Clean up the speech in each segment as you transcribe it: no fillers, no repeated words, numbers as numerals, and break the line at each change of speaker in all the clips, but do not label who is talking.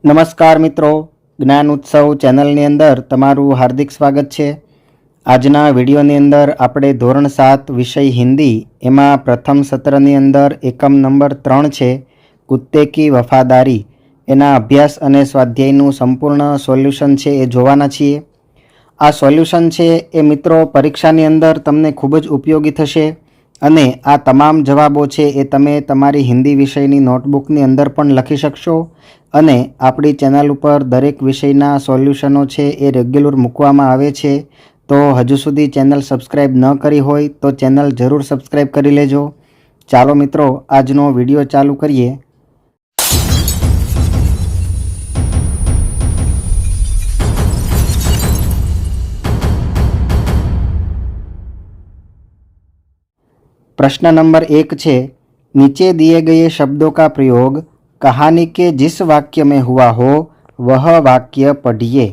નમસ્કાર મિત્રો, જ્ઞાન ઉત્સવ ચેનલની અંદર તમારું હાર્દિક સ્વાગત છે। આજના વિડીયોની અંદર આપણે ધોરણ 7 વિષય હિન્દી એમાં પ્રથમ સત્રની અંદર એકમ નંબર 3 છે કુત્તે કી વફાદારી એના અભ્યાસ અને સ્વાધ્યાયનું સંપૂર્ણ સોલ્યુશન છે એ જોવાના છીએ। આ સોલ્યુશન છે એ મિત્રો પરીક્ષાની અંદર તમને ખૂબ જ ઉપયોગી થશે અને આ તમામ જવાબો છે એ તમે તમારી હિન્દી વિષયની નોટબુકની અંદર પણ લખી શકશો અને આપણી ચેનલ ઉપર દરેક વિષયના સોલ્યુશનો છે એ રેગ્યુલર મૂકવામાં આવે છે। તો હજુ સુધી ચેનલ સબસ્ક્રાઈબ ન કરી હોય તો ચેનલ જરૂર સબસ્ક્રાઈબ કરી લેજો। ચાલો મિત્રો આજનો વિડીયો ચાલુ કરીએ। प्रश्न नंबर 1 है, नीचे दिए गए शब्दों का प्रयोग कहानी के जिस वाक्य में हुआ हो वह वाक्य पढ़िए।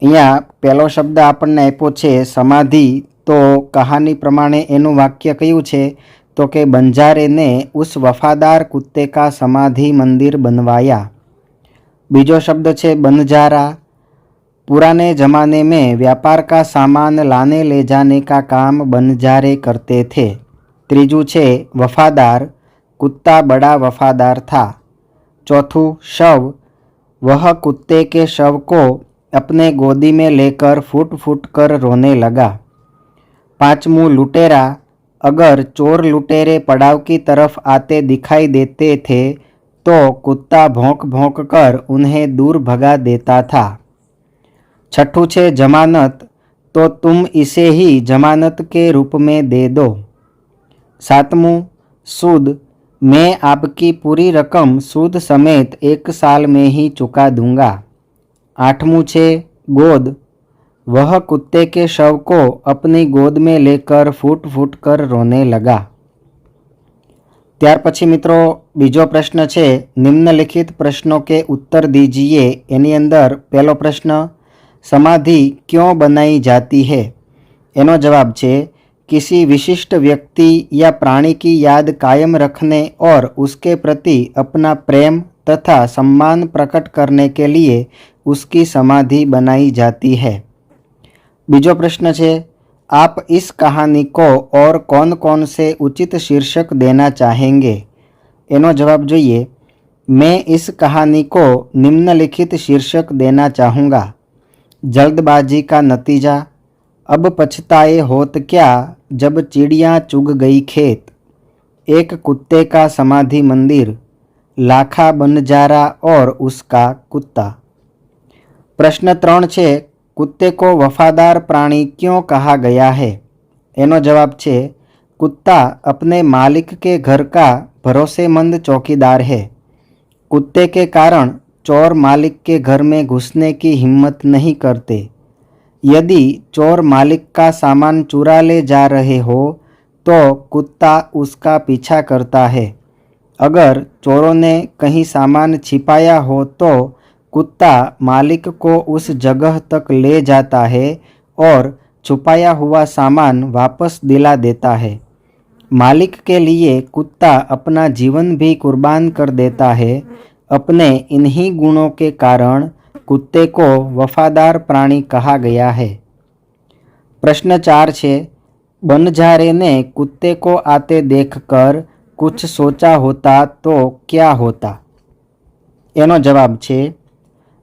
अहींया पहलो शब्द आपने आप्यो छे समाधि, तो कहानी प्रमाणे एनु वाक्य कयुं छे तो कि बंजारे ने उस वफादार कुत्ते का समाधि मंदिर बनवाया। बीजो शब्द छे बनजारा, पुराने जमाने में व्यापार का सामान लाने ले जाने का काम बनजारे करते थे। त्रीजू छे वफादार, कुत्ता बड़ा वफादार था। चौथू शव, वह कुत्ते के शव को अपने गोदी में लेकर फूट फूट कर रोने लगा। पांचमू लुटेरा, अगर चोर लुटेरे पड़ाव की तरफ आते दिखाई देते थे तो कुत्ता भौंक भौंक कर उन्हें दूर भगा देता था। छठू छे जमानत, तो तुम इसे ही जमानत के रूप में दे दो। सातमू सूद, मैं आपकी पूरी रकम सूद समेत 1 साल में ही चुका दूंगा। आठमू छे गोद, वह कुत्ते के शव को अपनी गोद में लेकर फूट फूट कर रोने लगा। त्यार पछी मित्रों बीजो प्रश्न छे निम्नलिखित प्रश्नों के उत्तर दीजिए। एनी अंदर पहलो प्रश्न, समाधि क्यों बनाई जाती है? एनो जवाब छे किसी विशिष्ट व्यक्ति या प्राणी की याद कायम रखने और उसके प्रति अपना प्रेम तथा सम्मान प्रकट करने के लिए उसकी समाधि बनाई जाती है। बीजो प्रश्न है, आप इस कहानी को और कौन कौन से उचित शीर्षक देना चाहेंगे? एनो जवाब જોઈએ, मैं इस कहानी को निम्नलिखित शीर्षक देना चाहूँगा। जल्दबाजी का नतीजा, अब पछताए होत क्या जब चिड़िया चुग गई खेत, एक कुत्ते का समाधि मंदिर, लाखा बनजारा और उसका कुत्ता। प्रश्न 3 छे, कुत्ते को वफादार प्राणी क्यों कहा गया है? एनो जवाब छे कुत्ता अपने मालिक के घर का भरोसेमंद चौकीदार है। कुत्ते के कारण चोर मालिक के घर में घुसने की हिम्मत नहीं करते। यदि चोर मालिक का सामान चुरा ले जा रहे हो तो कुत्ता उसका पीछा करता है। अगर चोरों ने कहीं सामान छिपाया हो तो कुत्ता मालिक को उस जगह तक ले जाता है और छुपाया हुआ सामान वापस दिला देता है। मालिक के लिए कुत्ता अपना जीवन भी कुर्बान कर देता है। अपने इन्हीं गुणों के कारण कुत्ते को वफादार प्राणी कहा गया है। प्रश्न 4 छे, बनजारे ने कुत्ते को आते देखकर कुछ सोचा होता तो क्या होता? एनो जवाब छे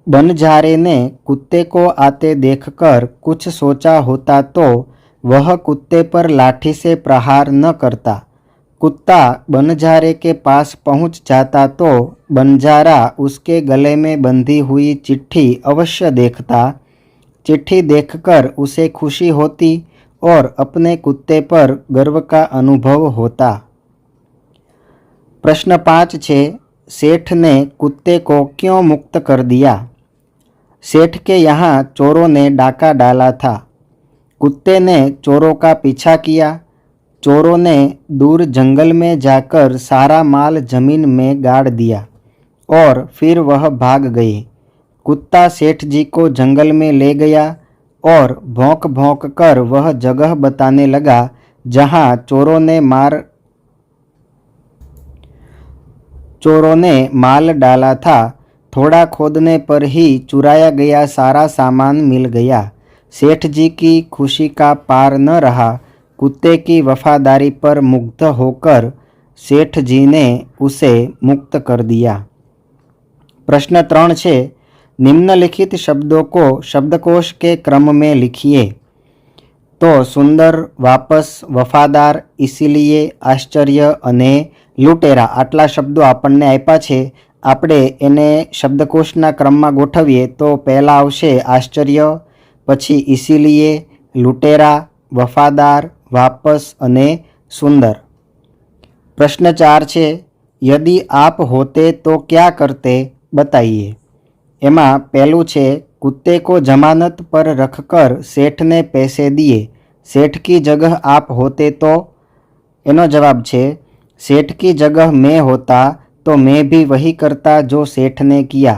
बनजारे ने कुत्ते को आते देखकर कुछ सोचा होता तो वह कुत्ते पर लाठी से प्रहार न करता। कुत्ता बनजारे के पास पहुंच जाता तो बनजारा उसके गले में बंधी हुई चिट्ठी अवश्य देखता। चिट्ठी देखकर उसे खुशी होती और अपने कुत्ते पर गर्व का अनुभव होता। प्रश्न 5 छे, सेठ ने कुत्ते को क्यों मुक्त कर दिया? सेठ के यहाँ चोरों ने डाका डाला था। कुत्ते ने चोरों का पीछा किया। चोरों ने दूर जंगल में जाकर सारा माल जमीन में गाड़ दिया और फिर वह भाग गए। कुत्ता सेठ जी को जंगल में ले गया और भौंक भौंक कर वह जगह बताने लगा जहां चोरों ने माल डाला था। थोड़ा खोदने पर ही चुराया गया सारा सामान मिल गया। सेठ जी की खुशी का पार न रहा। कुत्ते की वफादारी पर मुग्ध होकर सेठ जी ने उसे मुक्त कर दिया। प्रश्न 3 છે, निम्नलिखित शब्दों को शब्दकोश के क्रम में लिखिए। तो सुंदर, वापस, वफादार, इसीलिए, आश्चर्य अने लूटेरा आटला शब्दों आपणने आप्या छे। આપણે એને શબ્દકોશના ક્રમમાં ગોઠવીએ તો પહેલા આવશે આશ્ચર્ય, પછી ઇસીલિએ, લૂટેરા, વફાદાર, વાપસ અને સુંદર। प्रश्न 4 છે, यदि आप होते तो क्या करते, बताइए। एमा पहलू छे, कुत्ते को जमानत पर रखकर सेठ ने पैसे दिए। सेठ की जगह आप होते तो? एनो जवाब छे, सेठ की जगह मैं होता तो मैं भी वही करता जो सेठ ने किया,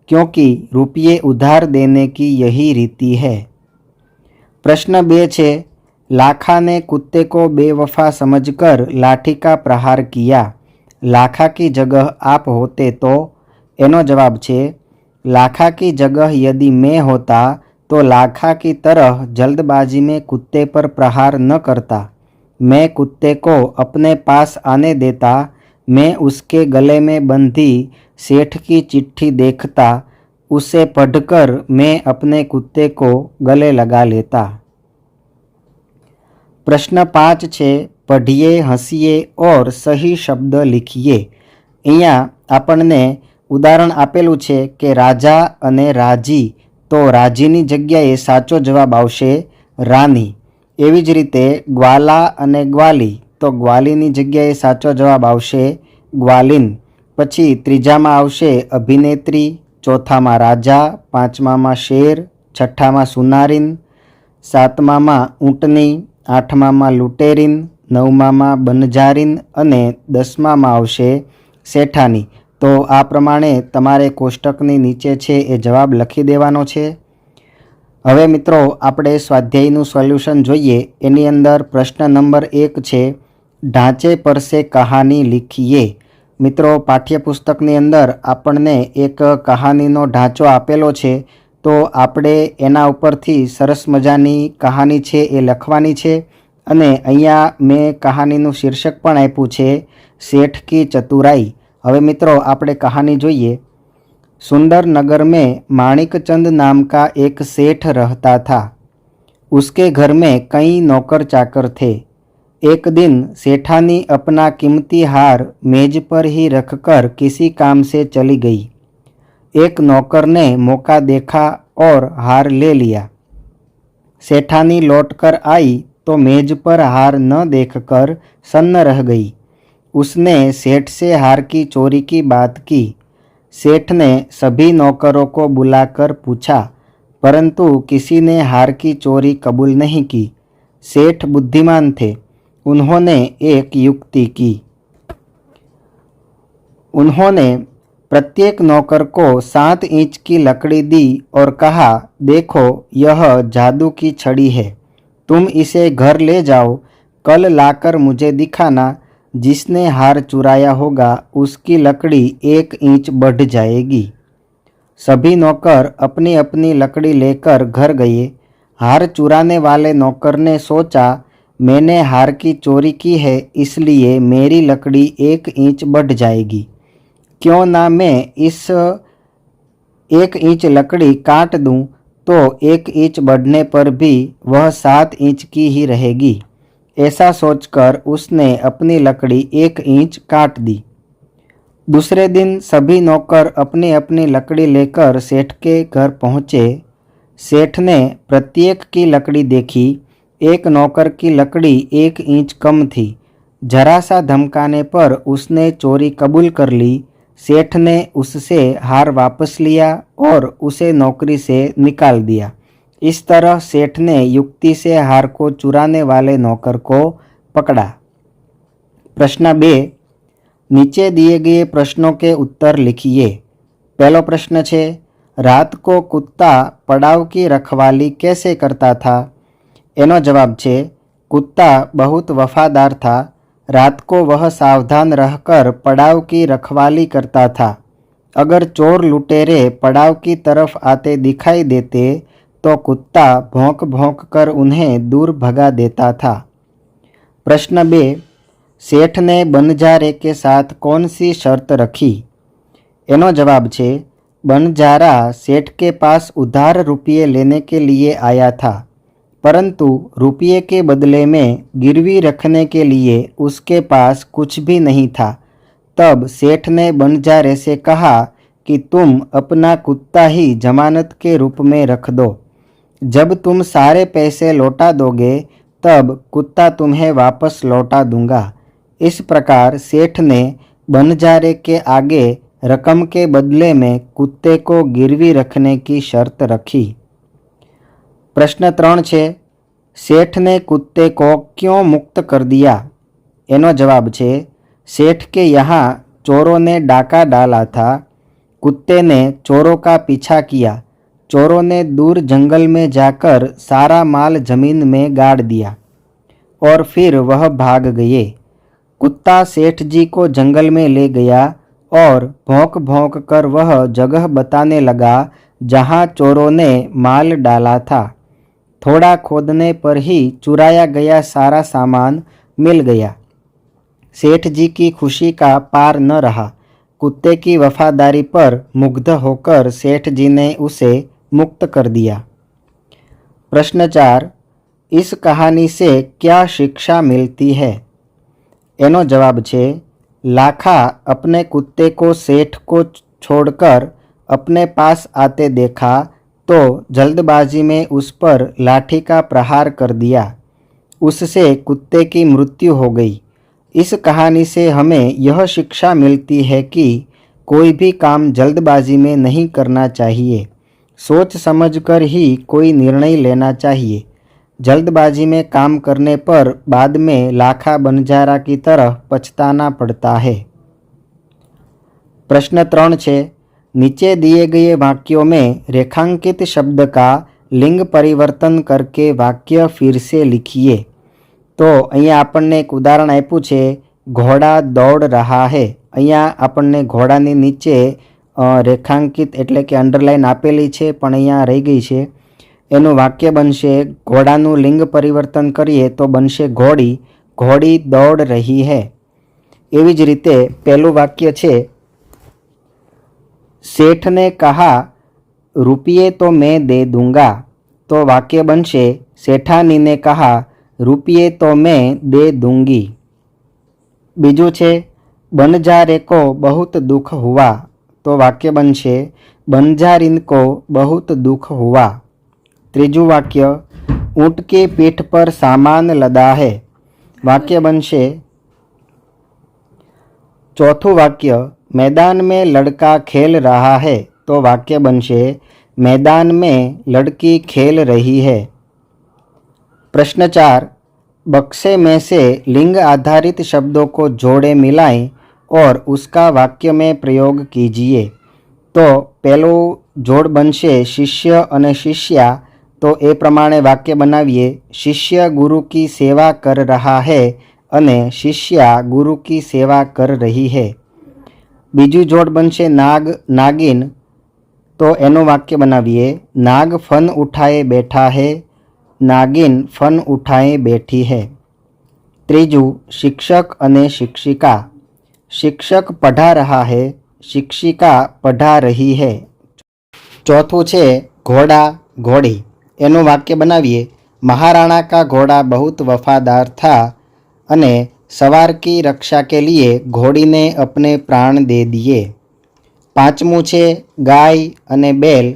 क्योंकि रुपये उधार देने की यही रीति है। प्रश्न 2 छे, लाखा ने कुत्ते को बेवफा समझकर लाठी का प्रहार किया। लाखा की जगह आप होते तो? एनो जवाब छे, लाखा की जगह यदि मैं होता तो लाखा की तरह जल्दबाजी में कुत्ते पर प्रहार न करता। मैं कुत्ते को अपने पास आने देता। मैं उसके गले में बंधी सेठ की चिट्ठी देखता। उसे पढ़कर मैं अपने कुत्ते को गले लगा लेता। प्रश्न 5 छे, पढ़िए, हसीए और सही शब्द लिखिए। अहींया आपणने उदाहरण आपेलू छे के राजा अने राजी, तो राजीनी जग्याए साचो जवाब आवशे रानी। एवी ज रीते ग्वाला अने ग्वाली, तो ग्वालीनी जग्याए साचो जवाब आवशे ग्वालिन। पछी त्रीजामां आवशे अभिनेत्री, चौथामां राजा, पांचमामां शेर, छठ्ठामां सुनारीन, सातमामां ऊंटनी, आठमामां लूटेरीन, नवमामां बनजारीन अने 10मामां आवशे सेठानी। तो आ प्रमाणे तमारे कोष्टकनी नीचे छे ए जवाब लखी देवानो छे। हवे मित्रों आपणे स्वाध्यायनुं सोल्यूशन जोईए। एनी अंदर प्रश्न नंबर 1 छे, ढांचे पर से कहानी लिखिए। मित्रों पाठ्यपुस्तकनी अंदर आपणने एक कहानीनो ढांचो आपेलो छे, तो आपणे एना उपरथी सरस मजानी कहानी छे ए लखवानी छे। अने अहींया मैं कहानीनुं शीर्षक पण आप्युं छे सेठ की चतुराई। हवे मित्रों आपणे कहानी जोईए। सुंदर नगर में माणिकचंद नाम का एक सेठ रहता था। उसके घर में कई नौकर चाकर थे। एक दिन सेठानी अपना कीमती हार मेज पर ही रखकर किसी काम से चली गई। एक नौकर ने मौका देखा और हार ले लिया। सेठानी लौटकर आई तो मेज पर हार न देखकर सन्न रह गई। उसने सेठ से हार की चोरी की बात की। सेठ ने सभी नौकरों को बुलाकर पूछा, परंतु किसी ने हार की चोरी कबूल नहीं की। सेठ बुद्धिमान थे। उन्होंने एक युक्ति की। उन्होंने प्रत्येक नौकर को 7 इंच की लकड़ी दी और कहा, देखो यह जादू की छड़ी है, तुम इसे घर ले जाओ, कल लाकर मुझे दिखाना। जिसने हार चुराया होगा उसकी लकड़ी 1 इंच बढ़ जाएगी। सभी नौकर अपनी अपनी लकड़ी लेकर घर गए। हार चुराने वाले नौकर ने सोचा, मैंने हार की चोरी की है इसलिए मेरी लकड़ी 1 इंच बढ़ जाएगी। क्यों ना मैं इस 1 इंच लकड़ी काट दूं, तो 1 इंच बढ़ने पर भी वह 7 इंच की ही रहेगी। ऐसा सोचकर उसने अपनी लकड़ी 1 इंच काट दी। दूसरे दिन सभी नौकर अपनी अपनी लकड़ी लेकर सेठ के घर पहुँचे। सेठ ने प्रत्येक की लकड़ी देखी। एक नौकर की लकड़ी 1 इंच कम थी। जरा सा धमकाने पर उसने चोरी कबूल कर ली। सेठ ने उससे हार वापस लिया और उसे नौकरी से निकाल दिया। इस तरह सेठ ने युक्ति से हार को चुराने वाले नौकर को पकड़ा। प्रश्न 2, नीचे दिए गए प्रश्नों के उत्तर लिखिए। पहलो प्रश्न है, रात को कुत्ता पड़ाव की रखवाली कैसे करता था? एनो जवाब है, कुत्ता बहुत वफादार था। रात को वह सावधान रहकर पड़ाव की रखवाली करता था। अगर चोर लुटेरे पड़ाव की तरफ आते दिखाई देते तो कुत्ता भौंक भौंक कर उन्हें दूर भगा देता था। प्रश्न 2, सेठ ने बनजारे के साथ कौन सी शर्त रखी? एनो जवाब छे, बनजारा सेठ के पास उधार रुपये लेने के लिए आया था, परंतु रुपये के बदले में गिरवी रखने के लिए उसके पास कुछ भी नहीं था। तब सेठ ने बनजारे से कहा कि तुम अपना कुत्ता ही जमानत के रूप में रख दो। जब तुम सारे पैसे लौटा दोगे तब कुत्ता तुम्हें वापस लौटा दूंगा। इस प्रकार सेठ ने बनजारे के आगे रकम के बदले में कुत्ते को गिरवी रखने की शर्त रखी। प्रश्न 3 छे, सेठ ने कुत्ते को क्यों मुक्त कर दिया? एनो जवाब छे, सेठ के यहाँ चोरों ने डाका डाला था। कुत्ते ने चोरों का पीछा किया। चोरों ने दूर जंगल में जाकर सारा माल जमीन में गाड़ दिया और फिर वह भाग गए। कुत्ता सेठ जी को जंगल में ले गया और भौंक भौंक कर वह जगह बताने लगा जहाँ चोरों ने माल डाला था। थोड़ा खोदने पर ही चुराया गया सारा सामान मिल गया। सेठ जी की खुशी का पार न रहा। कुत्ते की वफादारी पर मुग्ध होकर सेठ जी ने उसे मुक्त कर दिया। प्रश्न 4, इस कहानी से क्या शिक्षा मिलती है? एनो जवाब छे, लाखा अपने कुत्ते को सेठ को छोड़कर अपने पास आते देखा तो जल्दबाजी में उस पर लाठी का प्रहार कर दिया। उससे कुत्ते की मृत्यु हो गई। इस कहानी से हमें यह शिक्षा मिलती है कि कोई भी काम जल्दबाजी में नहीं करना चाहिए। सोच समझकर ही कोई निर्णय लेना चाहिए। जल्दबाजी में काम करने पर बाद में लाखा बनजारा की तरह पछताना पड़ता है। प्रश्न 3 छे, नीचे दिए गए वाक्यों में रेखांकित शब्द का लिंग परिवर्तन करके वाक्य फिर से लिखिए। तो अहींया आपने एक उदाहरण आप्युं छे, घोड़ा दौड़ रहा है। अहींया आपने घोड़ानी नीचे रेखांकित एटले के अंडरलाइन आपेली छे पण अहींया रही गई छे। एनुं वाक्य बनशे, घोड़ानुं लिंग परिवर्तन करीए तो बनशे घोड़ी, घोड़ी दौड़ रही है। एवी ज रीते पहेलुं वाक्य छे, सेठ ने कहा रुपये तो मैं दे दूंगा, तो वाक्य बनशे सेठानी ने कहा रुपये तो मैं दे दूंगी। बीजू छे, बनजारे को बहुत दुख हुआ, तो वाक्य बनशे बनजारीन को बहुत दुख हुआ। त्रीजू वाक्य, ऊँट की पीठ पर सामान लदा है, वाक्य बनशे। चौथुं वाक्य, मैदान में लड़का खेल रहा है, तो वाक्य बनशे मैदान में लड़की खेल रही है। प्रश्न 4, बक्से में से लिंग आधारित शब्दों को जोड़े मिलाएं और उसका वाक्य में प्रयोग कीजिए। तो पहलू जोड़ बनशे शिष्य अने शिष्या, तो ए प्रमाणे वाक्य बनावीए, शिष्य गुरु की सेवा कर रहा है अने शिष्या गुरु की सेवा कर रही है। बीजू जोड़ बनशे नाग नागिन, तो एनो वाक्य बनावीए, नाग फन उठाए बैठा है, नागिन फन उठाए बैठी है। त्रीजू शिक्षक अने शिक्षिका, शिक्षक पढ़ा रहा है, शिक्षिका पढ़ा रही है। चौथुं छे घोड़ा घोड़ी, एनु वाक्य बनावीए, महाराणा का घोड़ा बहुत वफादार था अने सवार की रक्षा के लिए घोड़ी ने अपने प्राण दे दिए। पांचमू छे गाय अने बैल,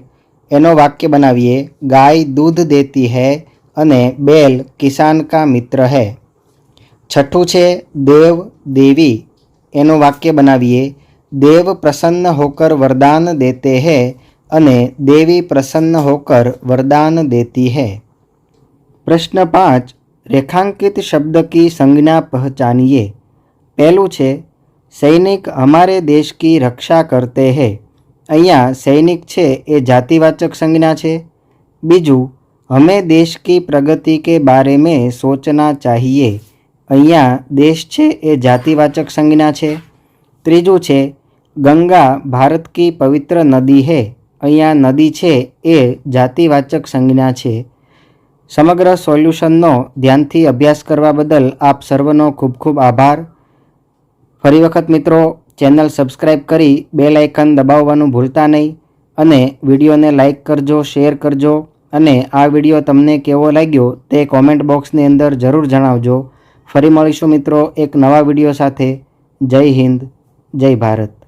एनो वाक्य बनावीए, गाय दूध देती है अने बैल किसान का मित्र है। छठू छे देव देवी, एनो वाक्य बनावीए, देव प्रसन्न होकर वरदान देते हैं अने देवी प्रसन्न होकर वरदान देती है। प्रश्न 5, रेखांकित शब्द की संज्ञा पहचानिए। पहलू छे सैनिक हमारे देश की रक्षा करते हैं। अहींया सैनिक छे ए जातिवाचक संज्ञा छे। बीजू, हमें देश की प्रगति के बारे में सोचना चाहिए। अहींया देश छे ए जातिवाचक संज्ञा छे। त्रीजू छे गंगा भारत की पवित्र नदी है। અહીંયા નદી છે એ જાતિવાચક સંજ્ઞા છે। સમગ્ર સોલ્યુશનનો ધ્યાનથી અભ્યાસ કરવા બદલ આપ સર્વનો ખૂબ ખૂબ આભાર। ફરી વખત મિત્રો, ચેનલ સબસ્ક્રાઈબ કરી બેલ આઇકન દબાવવાનું ભૂલતા નહીં અને વિડીયોને લાઇક કરજો, શેર કરજો અને આ વિડીયો તમને કેવો લાગ્યો તે કોમેન્ટ બોક્સની અંદર જરૂર જણાવજો। ફરી મળીશું મિત્રો એક નવા વિડીયો સાથે। જય હિન્દ, જય ભારત।